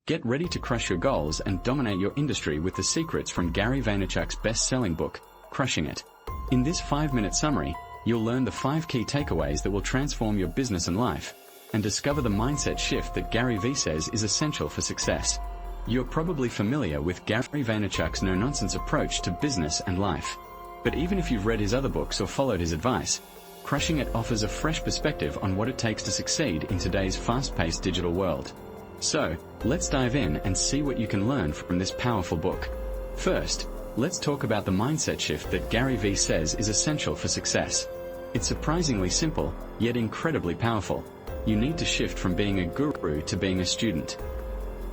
Get ready to crush your goals and dominate your industry with the secrets from Gary Vaynerchuk's best-selling book, Crushing It. In this 5-minute summary, you'll learn the 5 key takeaways that will transform your business and life, and discover the mindset shift that Gary V says is essential for success. You're probably familiar with Gary Vaynerchuk's no-nonsense approach to business and life. But even if you've read his other books or followed his advice, Crushing It offers a fresh perspective on what it takes to succeed in today's fast-paced digital world. So, let's dive in and see what you can learn from this powerful book. First, let's talk about the mindset shift that Gary V says is essential for success. It's surprisingly simple, yet incredibly powerful. You need to shift from being a guru to being a student.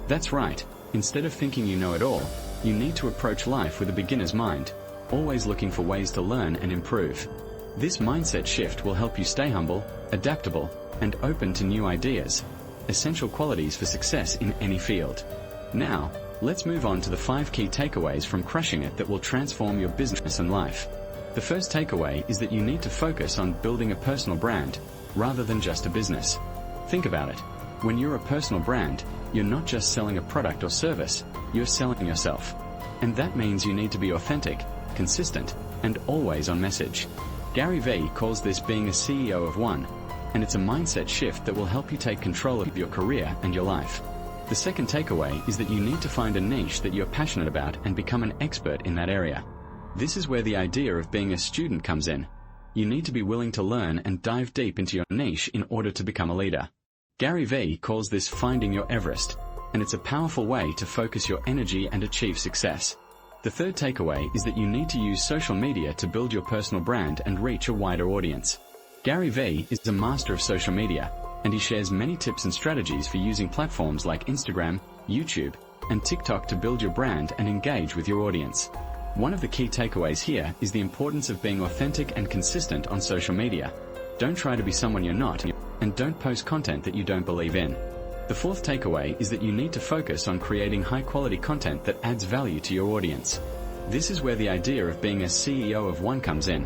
That's right, instead of thinking you know it all, you need to approach life with a beginner's mind, always looking for ways to learn and improve. This mindset shift will help you stay humble, adaptable, and open to new ideas, essential qualities for success in any field. Now, let's move on to the 5 key takeaways from Crushing It that will transform your business and life. The first takeaway is that you need to focus on building a personal brand, rather than just a business. Think about it. When you're a personal brand, you're not just selling a product or service, you're selling yourself. And that means you need to be authentic, consistent, and always on message. Gary V calls this being a CEO of one, and it's a mindset shift that will help you take control of your career and your life. The second takeaway is that you need to find a niche that you're passionate about and become an expert in that area. This is where the idea of being a student comes in. You need to be willing to learn and dive deep into your niche in order to become a leader. Gary V calls this finding your Everest, and it's a powerful way to focus your energy and achieve success. The third takeaway is that you need to use social media to build your personal brand and reach a wider audience. Gary V is a master of social media, and he shares many tips and strategies for using platforms like Instagram, YouTube, and TikTok to build your brand and engage with your audience. One of the key takeaways here is the importance of being authentic and consistent on social media. Don't try to be someone you're not, and don't post content that you don't believe in. The fourth takeaway is that you need to focus on creating high-quality content that adds value to your audience. This is where the idea of being a CEO of one comes in.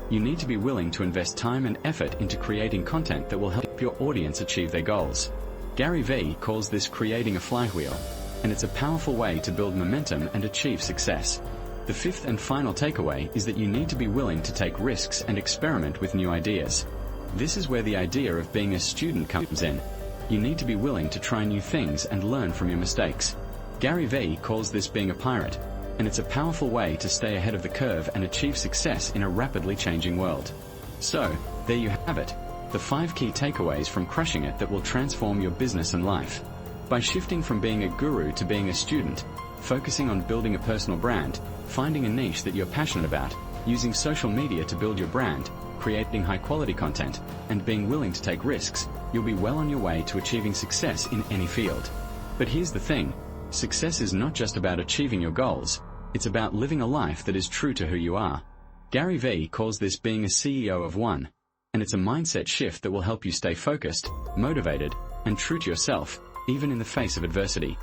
You need to be willing to invest time and effort into creating content that will help your audience achieve their goals. Gary V calls this creating a flywheel, and it's a powerful way to build momentum and achieve success. The fifth and final takeaway is that you need to be willing to take risks and experiment with new ideas. This is where the idea of being a student comes in. You need to be willing to try new things and learn from your mistakes. Gary V calls this being a pirate, and it's a powerful way to stay ahead of the curve and achieve success in a rapidly changing world. So, there you have it, the 5 key takeaways from Crushing It that will transform your business and life. By shifting from being a guru to being a student, focusing on building a personal brand, finding a niche that you're passionate about, using social media to build your brand, creating high-quality content, and being willing to take risks, you'll be well on your way to achieving success in any field. But here's the thing, success is not just about achieving your goals, it's about living a life that is true to who you are. Gary V calls this being a CEO of one, and it's a mindset shift that will help you stay focused, motivated, and true to yourself, even in the face of adversity.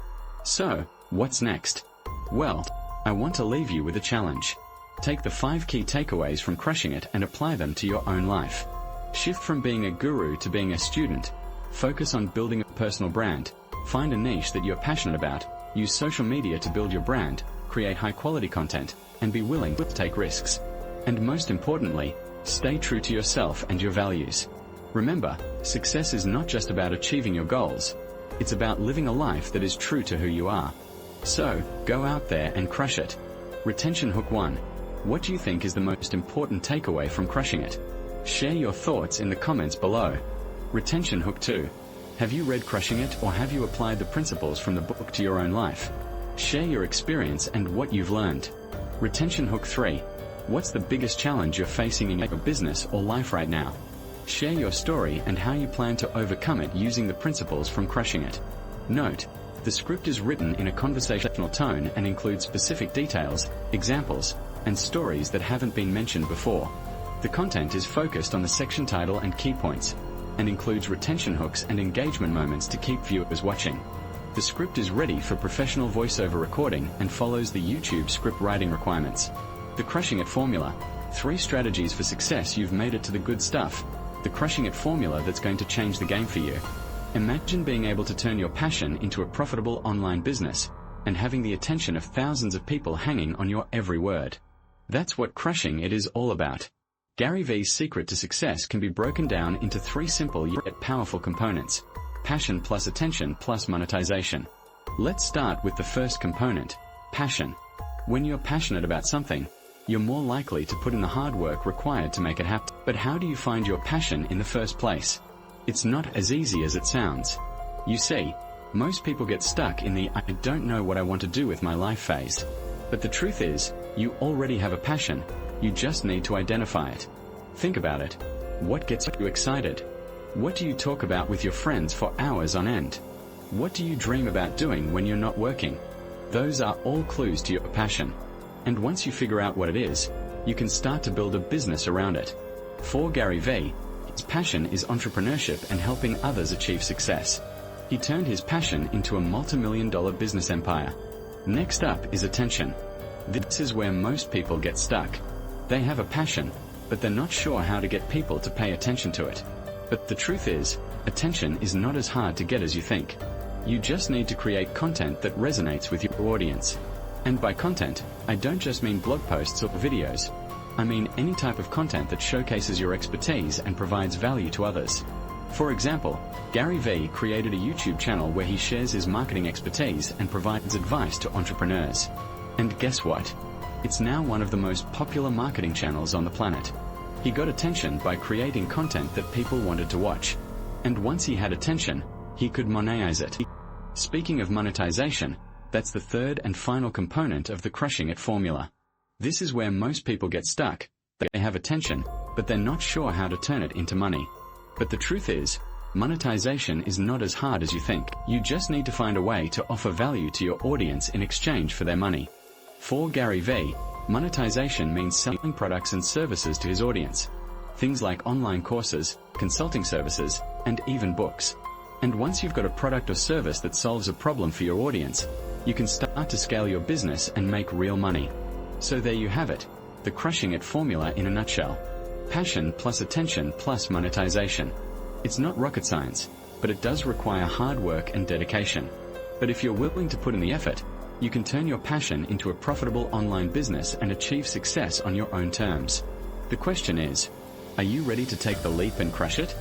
So, what's next? Well, I want to leave you with a challenge. Take the 5 key takeaways from Crushing It and apply them to your own life. Shift from being a guru to being a student. Focus on building a personal brand. Find a niche that you're passionate about. Use social media to build your brand. Create high-quality content. And be willing to take risks. And most importantly, stay true to yourself and your values. Remember, success is not just about achieving your goals. It's about living a life that is true to who you are. So, go out there and crush it. Retention Hook 1. What do you think is the most important takeaway from Crushing It? Share your thoughts in the comments below. Retention Hook 2. Have you read Crushing It, or have you applied the principles from the book to your own life? Share your experience and what you've learned. Retention Hook 3. What's the biggest challenge you're facing in your business or life right now? Share your story and how you plan to overcome it using the principles from Crushing It. Note, the script is written in a conversational tone and includes specific details, examples, and stories that haven't been mentioned before. The content is focused on the section title and key points, and includes retention hooks and engagement moments to keep viewers watching. The script is ready for professional voiceover recording and follows the YouTube script writing requirements. The Crushing It Formula. 3 strategies for success. You've made it to the good stuff. The Crushing It Formula that's going to change the game for you. Imagine being able to turn your passion into a profitable online business and having the attention of thousands of people hanging on your every word. That's what crushing it is all about. Gary Vee's secret to success can be broken down into 3 simple yet powerful components: passion plus attention plus monetization. Let's start with the first component, passion. When you're passionate about something, you're more likely to put in the hard work required to make it happen. But how do you find your passion in the first place? It's not as easy as it sounds. You see, most people get stuck in the "I don't know what I want to do with my life" phase. But the truth is, you already have a passion, you just need to identify it. Think about it. What gets you excited? What do you talk about with your friends for hours on end? What do you dream about doing when you're not working? Those are all clues to your passion. And once you figure out what it is, you can start to build a business around it. For Gary Vee, his passion is entrepreneurship and helping others achieve success. He turned his passion into a multi-million-dollar business empire. Next up is attention. This is where most people get stuck. They have a passion, but they're not sure how to get people to pay attention to it. But the truth is, attention is not as hard to get as you think. You just need to create content that resonates with your audience. And by content, I don't just mean blog posts or videos. I mean any type of content that showcases your expertise and provides value to others. For example, Gary Vee created a YouTube channel where he shares his marketing expertise and provides advice to entrepreneurs. And guess what? It's now one of the most popular marketing channels on the planet. He got attention by creating content that people wanted to watch. And once he had attention, he could monetize it. Speaking of monetization, that's the third and final component of the crushing it formula. This is where most people get stuck. They have attention, but they're not sure how to turn it into money. But the truth is, monetization is not as hard as you think. You just need to find a way to offer value to your audience in exchange for their money. For Gary Vee, monetization means selling products and services to his audience. Things like online courses, consulting services, and even books. And once you've got a product or service that solves a problem for your audience, you can start to scale your business and make real money. So there you have it, the crushing it formula in a nutshell. Passion plus attention plus monetization. It's not rocket science, but it does require hard work and dedication. But if you're willing to put in the effort, you can turn your passion into a profitable online business and achieve success on your own terms. The question is, are you ready to take the leap and crush it?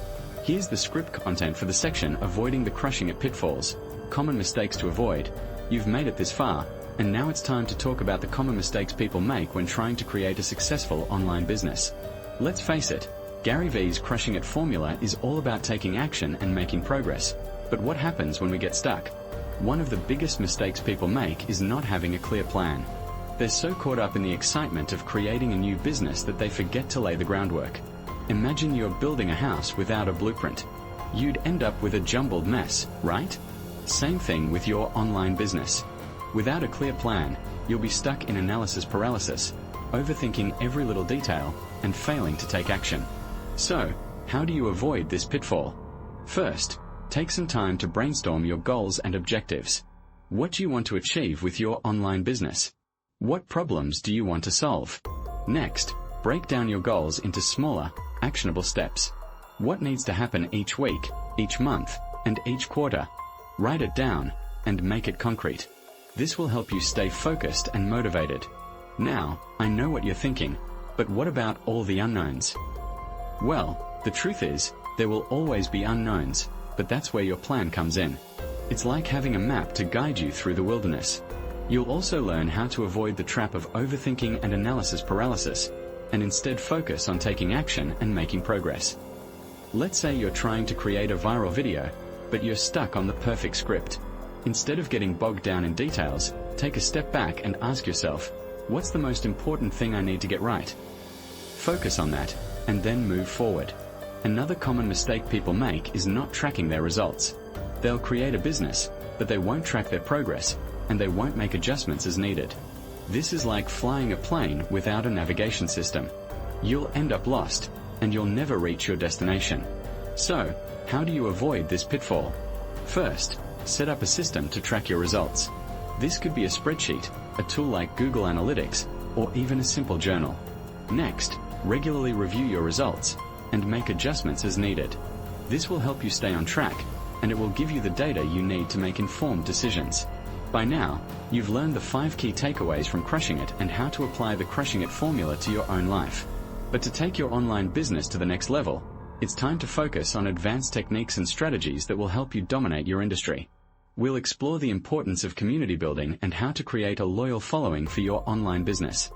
Here's the script content for the section Avoiding the Crushing It Pitfalls, Common Mistakes to Avoid. You've made it this far, and now it's time to talk about the common mistakes people make when trying to create a successful online business. Let's face it, Gary Vee's crushing it formula is all about taking action and making progress. But what happens when we get stuck? One of the biggest mistakes people make is not having a clear plan. They're so caught up in the excitement of creating a new business that they forget to lay the groundwork. Imagine you're building a house without a blueprint. You'd end up with a jumbled mess, right? Same thing with your online business. Without a clear plan, you'll be stuck in analysis paralysis, overthinking every little detail, and failing to take action. So, how do you avoid this pitfall? First, take some time to brainstorm your goals and objectives. What do you want to achieve with your online business? What problems do you want to solve? Next, break down your goals into smaller, actionable steps. What needs to happen each week, each month, and each quarter? Write it down, and make it concrete. This will help you stay focused and motivated. Now, I know what you're thinking, but what about all the unknowns? Well, the truth is, there will always be unknowns, but that's where your plan comes in. It's like having a map to guide you through the wilderness. You'll also learn how to avoid the trap of overthinking and analysis paralysis, and instead focus on taking action and making progress. Let's say you're trying to create a viral video, but you're stuck on the perfect script. Instead of getting bogged down in details, take a step back and ask yourself, what's the most important thing I need to get right? Focus on that, and then move forward. Another common mistake people make is not tracking their results. They'll create a business, but they won't track their progress, and they won't make adjustments as needed. This is like flying a plane without a navigation system. You'll end up lost, and you'll never reach your destination. So, how do you avoid this pitfall? First, set up a system to track your results. This could be a spreadsheet, a tool like Google Analytics, or even a simple journal. Next, regularly review your results and make adjustments as needed. This will help you stay on track, and it will give you the data you need to make informed decisions. By now, you've learned the 5 key takeaways from Crushing It and how to apply the Crushing It formula to your own life. But to take your online business to the next level, it's time to focus on advanced techniques and strategies that will help you dominate your industry. We'll explore the importance of community building and how to create a loyal following for your online business.